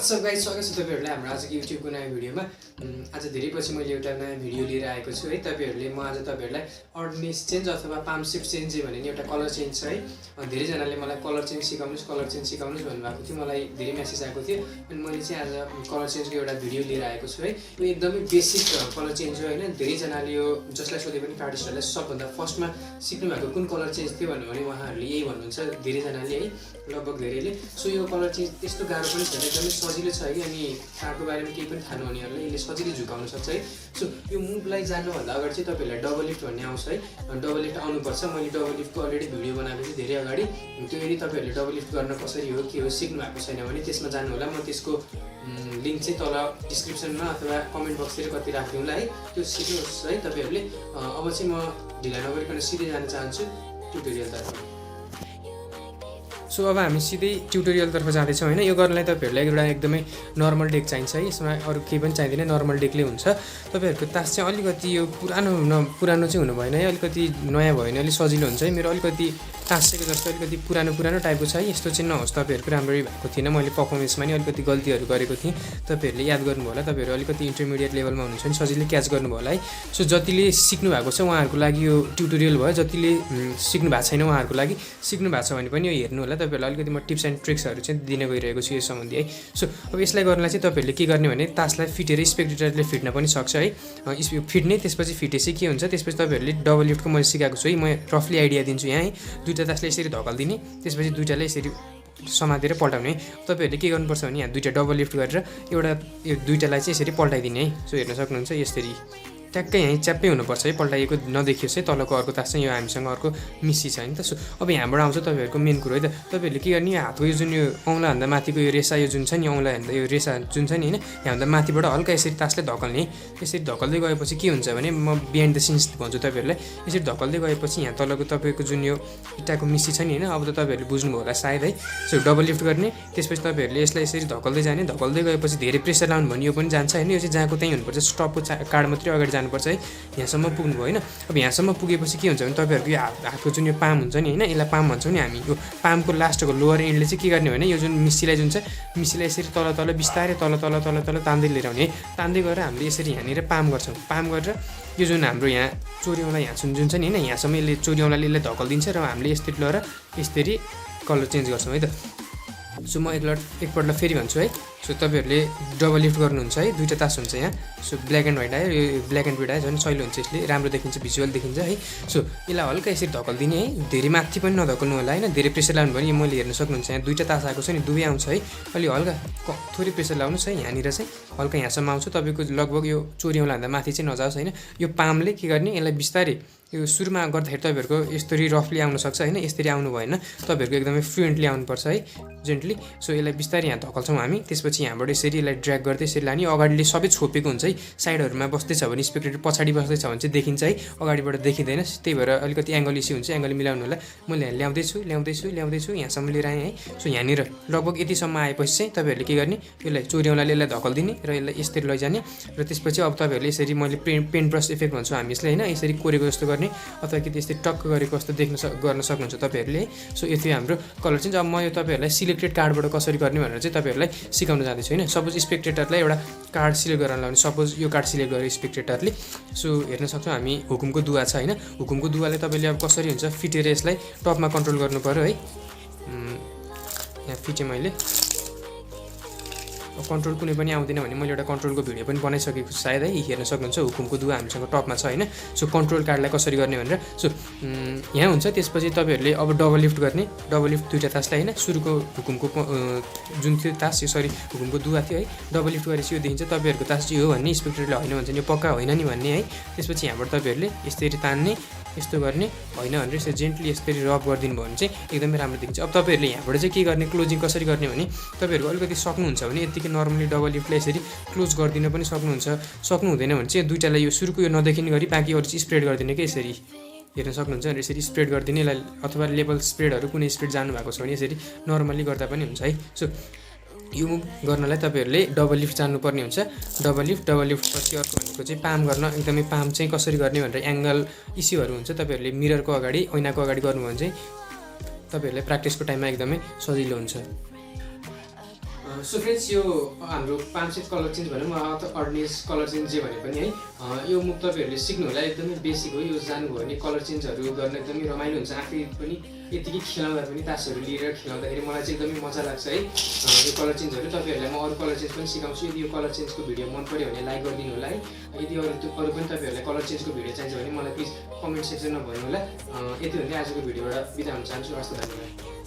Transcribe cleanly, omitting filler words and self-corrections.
What's up guys स्वागत छ तपाईहरुलाई हाम्रो आजको युट्युबको नयाँ भिडियोमा। आज धेरै पछि मैले एउटा नयाँ भिडियो लिएर आएको छु है। तपाईहरुले म आज तपाईहरुलाई अर्डनेस चेन्ज अथवा पाल्मशिफ्ट चेन्ज भन्ने एउटा कलर चेन्ज छ है। धेरै जनाले मलाई कलर चेन्ज सिकाउनुस् भन्नुभएको थियो, मलाई धेरै मेसेज आएको थियो अनि मैले चाहिँ आज कलर चेन्जको एउटा भिडियो लिएर आएको छु है। यो एकदमै बेसिक कलर चेन्ज हो हैन। धेरै जनाले यो जसलाई सोधे पनि आर्टिस्टहरुलाई सबभन्दा फर्स्टमा सिक्नु भएको कुन कलर चेन्ज थियो भन्नु भने उहाँहरुले यही भन्नुहुन्छ धेरै जनाले है, लगभग धेरैले। सो यो कलर चेन्ज त्यस्तो गाह्रो पनि छैन, एकदमै सजिलो छ है। अनि कार्डको बारेमा केही पनि थाहा नहुनेहरुले यसले सजिलै झुकाउन सक्छ है। सो यो मुभलाई जान्नुभन्दा अगाडि चाहिँ तपाईहरुलाई डबल लिफ्ट भन्ने आउँछ है। डबल लिफ्ट आउनुपर्छ। मैले डबल लिफ्टको अलरेडी भिडियो बनाएको छु धेरै अगाडि। त्यो यदि तपाईहरुले डबल लिफ्ट गर्न कसरी हो के हो सिक्नु भएको छैन भने त्यसमा जानु होला। म त्यसको लिंक चाहिँ तल डिस्क्रिप्सनमा अथवा कमेन्ट बक्सतिर कति राखिदिउँला है। त्यो सिक्नुहोस् है तपाईहरुले। अब चाहिँ म ढिला नगरिकन सिधै जान चाहन्छु ट्युटोरियलतर्फ। सो अब हामी सिधै ट्युटोरियलतर्फ जाँदैछौँ हैन। यो गर्नलाई तपाईहरुलाई एउटा एकदमै नर्मल डेक चाहिन्छ है। यसमा अरु केही पनि चाहिँदैन, नर्मल डेकले हुन्छ। तपाईहरुको तास चाहिँ अलिकति यो पुरानो चाहिँ हुनु भएन है, अलिकति नयाँ भयो भने अलि सजिलो हुन्छ है। मेरो अलिकति तासेको जस्तो अलिकति पुरानो टाइपको छ है। यस्तो चाहिँ नहोस्, तपाईहरुको राम्ररी भएको थिएन। मैले परफर्मेन्समा नि अलिकति गल्तीहरु गरेको थिएँ, तपाईहरुले याद गर्नु होला। तपाईहरु अलिकति इन्टरमिडिएट लेभलमा हुनुहुन्छ भने सजिलै क्याच गर्नु होला है। सो जतिले सिक्नु भएको छ उहाँहरुको लागि यो ट्युटोरियल भयो, जतिले सिक्नु भएको छैन उहाँहरुको लागि, सिक्नु भएको छ भने पनि यो हेर्नु होला। तपाईहरुलाई अलिकति म टिप्स एन्ड ट्रिक्सहरु चाहिँ दिन गइरहेको छु यो सम्बन्धी है। सो अब यसलाई गर्नलाई चाहिँ तपाईहरुले के गर्ने भने तासलाई फिटेर स्पेक्टेटरले फिट्न पनि सक्छ है। फिट्ने त्यसपछि फिटेपछि के हुन्छ, त्यसपछि तपाईहरुले डबल लिफ्टको मैले सिकाएको छु है। म रफली आइडिया दिन्छु यहाँ है। दुईटा तासले यसरी धकल्दिने, त्यसपछि दुईटाले यसरी समातेर पल्टाउने है। तपाईहरुले के गर्नुपर्छ भने यहाँ दुईटा डबल लिफ्ट गरेर एउटा यो दुईटालाई चाहिँ यसरी पल्टाइदिने है। सो हेर्न सक्नुहुन्छ यसरी ट्याक्कै यहीँ च्याप्पै हुनुपर्छ है, पल्टाइएको नदेखियोस् है। तलको अर्को तास चाहिँ यो हामीसँग अर्को मिसी छ नि त। सो अब यहाँबाट आउँछ तपाईहरुको मेन कुरो है त। तपाईहरुले के गर्ने, हातको यो जुन यो औँलाभन्दा माथिको यो रेसा यो जुन छ नि, औँलाभन्दा यो रेसा जुन छ नि हैन, यहाँभन्दा माथिबाट हल्का यसरी तासले धकल्ने है। यसरी धकल्दै गएपछि के हुन्छ भने म बिहाइन्ड द सिन्स भन्छु तपाईहरुलाई। यसरी धकल्दै गएपछि यहाँ तलको तपाईको जुन यो इटाको मिसी छ नि हैन, अब त तपाईहरुले बुझ्नुभयो होला सायद है। सो डबल लिफ्ट गर्ने, त्यसपछि तपाईहरुले यसलाई यसरी धकल्दै जाने, धकल्दै गएपछि धेरै प्रेसर लाउनु भने यो पनि जान्छ हैन। यो चाहिँ जहाँको त्यही हुनुपर्छ, स्टपको कार्ड मात्रै अगाडि जानुपर्छ है। यहाँसम्म पुग्नु भयो हैन। अब यहाँसम्म पुगेपछि के हुन्छ भने तपाईहरुको यो हातको जुन यो पाम हुन्छ नि हैन, यसलाई पाम भन्छौँ नि हामी। यो पामको लास्टको लोअर एन्डले चाहिँ के गर्ने भने यो जुन मिसीलाई जुन छ, मिसीलाई यसरी तल बिस्तारै तल तान्दै लिएर आउने है। तान्दै गएर हामीले यसरी यहाँनिर पाम गर्छौँ। पाम गरेर यो जुन हाम्रो यहाँ चोरीऔँला यहाँ जुन छ नि हैन, यहाँसम्म यसले चोरीऔँलाले यसलाई धकल्दिन्छ र हामीले यसरी लिएर यसरी कलर चेन्ज गर्छौँ है त। सो म एकपल्ट फेरि भन्छु है। सो तपाईहरुले डबल लिफ्ट गर्नुहुन्छ है। दुईटा तास हुन्छ यहाँ। सो ब्ल्याक एन्ड व्हाइट आयो, यो ब्ल्याक एन्ड व्हाइट आयो झन् सजिलो हुन्छ, यसले राम्रो देखिन्छ, भिजुअल देखिन्छ है। सो यसलाई हल्का यसरी धकल्दिने है, धेरै माथि पनि नधकल्नु होला हैन। धेरै प्रेसर लाउनु भने मैले हेर्न सक्नुहुन्छ यहाँ दुईटा तास आएको छ नि, दुवै आउँछ है। अलि हल्का थोरै प्रेसर लाउनुस् है। यहाँनिर चाहिँ हल्का यहाँसम्म आउँछ, तपाईको लगभग यो चोरीऔँलाभन्दा माथि चाहिँ नजाओस् हैन। यो पामले के गर्ने, यसलाई बिस्तारै यो सुरुमा गर्दाखेरि तपाईहरुको यसरी रफली आउन सक्छ हैन, यसरी आउनु भएन। तपाईहरुको एकदमै फ्लुएन्टली आउनुपर्छ है, जेन्टली। सो यसलाई बिस्तारै यहाँ धकल्छौँ हामी। त्यसपछि यहाँबाट यसरी यसलाई ड्र्याग गर्दै यसरी लाने। अगाडिले सबै छोपेको हुन्छ है। साइडहरुमा बस्दैछ भने स्पेक्टेटर पछाडी बस्दैछ भने चाहिँ देखिन्छ है, अगाडिबाट देखिँदैन। त्यही भएर अलिकति एंगल इस्यु हुन्छ, एंगल मिलाउनु होला। मैले यहाँ ल्याउँदैछु यहाँसम्म लिएर आएँ है। सो यहाँनिर लगभग यतिसम्म आएपछि चाहिँ तपाईहरुले के गर्ने, यसलाई चोरीऔँलाले यसलाई धकल्दिने र यसलाई यसरी लैजाने। र त्यसपछि अब तपाईहरुले यसरी मैले पेन्ट ब्रस इफेक्ट भन्छु हामी यसलाई हैन, यसरी कोरेको जस्तो गर्ने अथवा कि त्यस्तै टक्क गरेको जस्तो गर्न सक्नुहुन्छ तपाईहरुले है। सो यो थियो हाम्रो कलर चेन्ज। अब म यो तपाईहरुलाई सिलेक्टेड कार्डबाट कसरी गर्ने भनेर चाहिँ तपाईहरुलाई सिकाउन जाँदैछु हैन। सपोज स्पेक्टेटरलाई एउटा कार्ड सिलेक्ट गर्न लाउने, सपोज यो कार्ड सिलेक्ट गरे स्पेक्टेटरले। सो हेर्न सक्छौँ हामी हुकुमको दुवा छ हैन। हुकुमको दुवाले तपाईले अब कसरी हुन्छ फिटेर यसलाई टपमा कन्ट्रोल गर्नु पर्यो है। यहाँ फिटे मैले कन्ट्रोल कुनै पनि आउँदैन भने मैले एउटा कन्ट्रोलको भिडियो पनि बनाइसकेको छु सायद है, हेर्न सक्नुहुन्छ। हुकुमको दुवा हामीसँग टपमा छ हैन। सो कन्ट्रोल कार्डलाई कसरी गर्ने भनेर सो यहाँ हुन्छ। त्यसपछि तपाईहरुले अब डबल लिफ्ट गर्ने, डबल लिफ्ट दुईटा तासलाई हैन। सुरुको हुकुमको जुन थियो तास, यो सरी हुकुमको दुवा थियो है, डबल लिफ्ट गरेपछि यो देखिन्छ तपाईहरुको तास चाहिँ हो भन्ने, स्पेक्टेटरले होइन भन्छ यो पक्का होइन नि भन्ने है। त्यसपछि यहाँबाट तपाईहरुले यसरी तान्ने, यस्तो गर्ने होइन भनेर यसरी जेन्टली यसरी रब गरिदिनु भयो भने चाहिँ एकदमै राम्रो देखिन्छ। अब तपाईहरुले यहाँबाट चाहिँ के गर्ने, क्लोजिङ कसरी गर्ने भने तपाईहरु अलिकति सक्नुहुन्छ भने यतिकै नर्मली डबल लिफ्टलाई यसरी क्लोज गरिदिन पनि सक्नुहुन्छ। सक्नु हुँदैन भने चाहिँ दुईटालाई यो सुरुको यो नदेखिने गरी बाँकी अरु चाहिँ स्प्रेड गरिदिने के यसरी हेर्न सक्नुहुन्छ। यसरी स्प्रेड गरिदिने यसलाई, अथवा लेभल स्प्रेडहरु कुनै स्प्रेड जानु भएको छ भने यसरी नर्मली गर्दा पनि हुन्छ है। सो यो मुभ गर्नलाई तपाईहरुले डबल लिफ्ट जान्नुपर्ने हुन्छ। डबल लिफ्ट पछि अर्को भनेको चाहिँ पाम गर्न। एकदमै पाम चाहिँ कसरी गर्ने भनेर एंगल इस्युहरु हुन्छ, तपाईहरुले मिररको अगाडि ऐनाको अगाडि गर्नु भने चाहिँ तपाईहरुले प्र्याक्टिसको टाइममा एकदमै सजिलो हुन्छ। सो फ्रेन्ड्स यो हाम्रो पाल्मसिफ्ट कलर चेन्ज भनौँ अथवा अर्डनेस कलर चेन्ज जे भने पनि है यो मुभ तपाईँहरूले सिक्नु होला एकदमै बेसिक हो यो जानुभयो भने कलर चेन्जहरू गर्न एकदमै रमाइलो हुन्छ आफै पनि यतिकै खेलाउँदा पनि तासहरू लिएर खेलाउँदाखेरि मलाई चाहिँ एकदमै मजा लाग्छ है यो कलर चेन्जहरू तपाईँहरूलाई म अरू कलर चेन्ज पनि सिकाउँछु यदि यो कलर चेन्जको भिडियो मन पऱ्यो भने लाइक गरिदिनु होला है यदि अरू पनि तपाईँहरूलाई कलर चेन्जको भिडियो चाहिन्छ भने मलाई प्लिज कमेन्ट सेक्सनमा भन्नु होला यति भन्दै आजको भिडियोबाट बिदा हुन चाहन्छु हस् त धन्यवाद